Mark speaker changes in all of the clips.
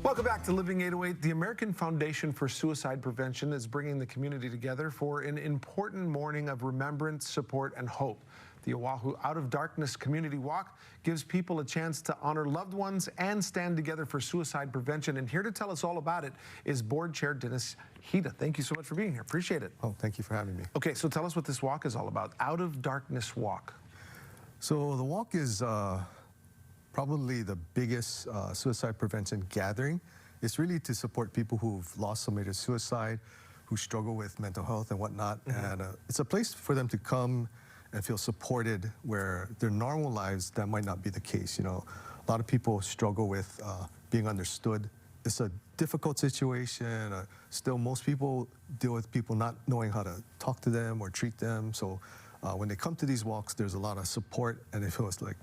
Speaker 1: Welcome back to Living 808. The American Foundation for Suicide Prevention is bringing the community together for an important morning of remembrance, support, and hope. The Oahu Out of Darkness Community Walk gives people a chance to honor loved ones and stand together for suicide prevention. And here to tell us all about it is Board Chair Dennis Hida. Thank you so much for being here. Appreciate it.
Speaker 2: Oh, thank you for having me.
Speaker 1: Okay, so tell us what this walk is all about. Out of Darkness Walk.
Speaker 2: So the walk is probably the biggest suicide prevention gathering. It's really to support people who've lost somebody to suicide, who struggle with mental health and whatnot. And it's a place for them to come and feel supported where their normal lives, that might not be the case. You know, a lot of people struggle with being understood. It's a difficult situation. Still, most people deal with people not knowing how to talk to them or treat them. So when they come to these walks, there's a lot of support, and it feels like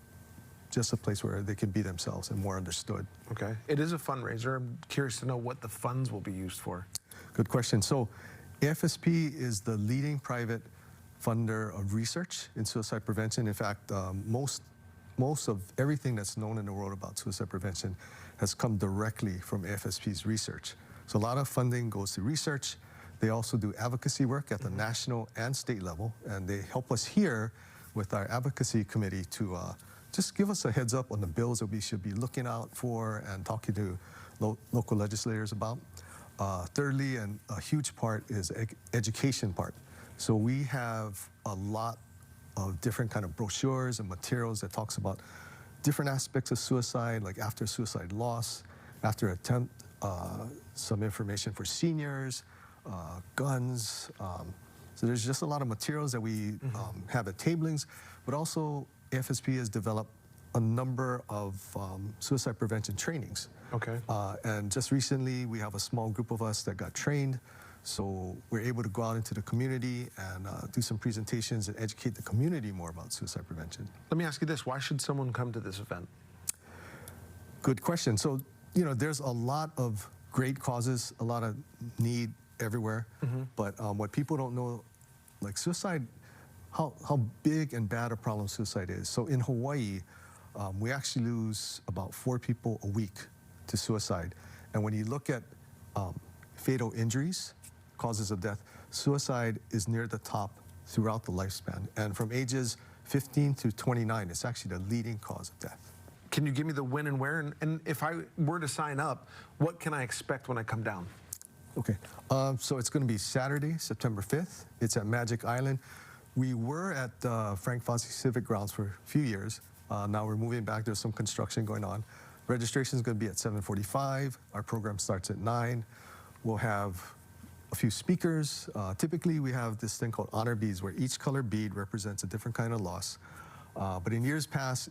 Speaker 2: just a place where they can be themselves and more understood.
Speaker 1: Okay. It is a fundraiser. I'm curious to know what the funds will be used for.
Speaker 2: Good question. So AFSP is the leading private funder of research in suicide prevention. In fact, most of everything that's known in the world about suicide prevention has come directly from AFSP's research. So a lot of funding goes to research. They also do advocacy work at the national and state level, and they help us here with our advocacy committee to just give us a heads up on the bills that we should be looking out for and talking to local legislators about. Thirdly, and a huge part is education part. So we have a lot of different kind of brochures and materials that talks about different aspects of suicide, like after suicide loss, after attempt, some information for seniors, guns. So there's just a lot of materials that we have at tablings, but also AFSP has developed a number of suicide prevention trainings.
Speaker 1: Okay.
Speaker 2: And just recently, we have a small group of us that got trained. So we're able to go out into the community and do some presentations and educate the community more about suicide prevention.
Speaker 1: Let me ask you this. Why should someone come to this event?
Speaker 2: Good question. So, you know, there's a lot of great causes, a lot of need everywhere. But what people don't know, like suicide, how big and bad a problem suicide is. So in Hawaii, we actually lose about 4 people a week to suicide. And when you look at fatal injuries, causes of death, suicide is near the top throughout the lifespan. And from ages 15 to 29, it's actually the leading cause of death.
Speaker 1: Can you give me the when and where? And if I were to sign up, what can I expect when I come down?
Speaker 2: Okay, so it's going to be Saturday, September 5th. It's at Magic Island. We were at Frank Fozzie Civic Grounds for a few years. Now we're moving back. There's some construction going on. Registration is going to be at 7:45. Our program starts at 9. We'll have a few speakers. Typically, we have this thing called honor beads, where each color bead represents a different kind of loss. But in years past,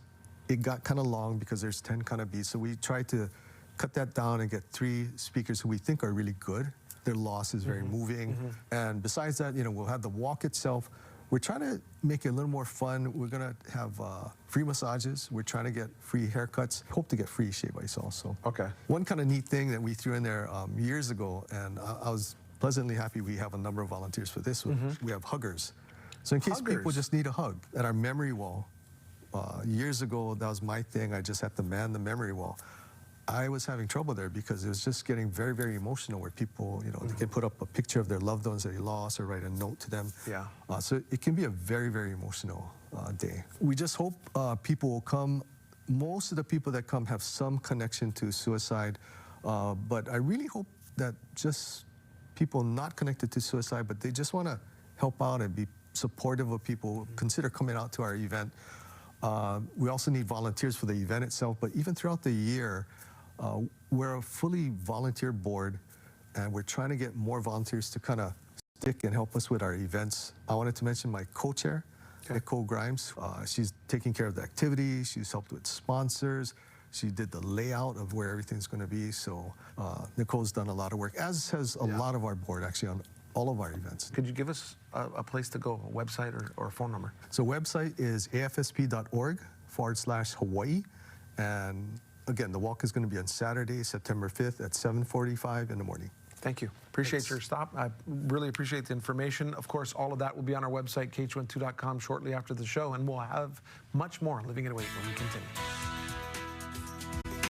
Speaker 2: it got kind of long because there's 10 kind of beads. So we tried to cut that down and get 3 speakers who we think are really good. Their loss is very moving. And besides that, you know, we'll have the walk itself. We're trying to make it a little more fun. We're going to have free massages. We're trying to get free haircuts. Hope to get free shave ice also. Okay. One kind of neat thing that we threw in there years ago, and I was pleasantly happy we have a number of volunteers for this one. We have huggers. So in case people just need a hug, at our memory wall, years ago, that was my thing. I just had to man the memory wall. I was having trouble there because it was just getting very, very emotional, where people, you know, they can put up a picture of their loved ones that they lost or write a note to them. Yeah. So it can be a very, very emotional day. We just hope people will come. Most of the people that come have some connection to suicide, but I really hope that just people not connected to suicide, but they just want to help out and be supportive of people, consider coming out to our event. We also need volunteers for the event itself, but even throughout the year, we're a fully volunteer board, and we're trying to get more volunteers to kind of stick and help us with our events. I wanted to mention my co-chair, Nicole Grimes. She's taking care of the activities. She's helped with sponsors. She did the layout of where everything's going to be. So Nicole's done a lot of work, as has a lot of our board, actually, on all of our events. Could you give us a place to go, a website or a phone number? So website is afsp.org/Hawaii. And again, the walk is going to be on Saturday, September 5th at 7:45 in the morning. Thank you. Appreciate your stop. I really appreciate the information. Of course, all of that will be on our website, KHON2.com, shortly after the show, and we'll have much more Living 808 when we continue.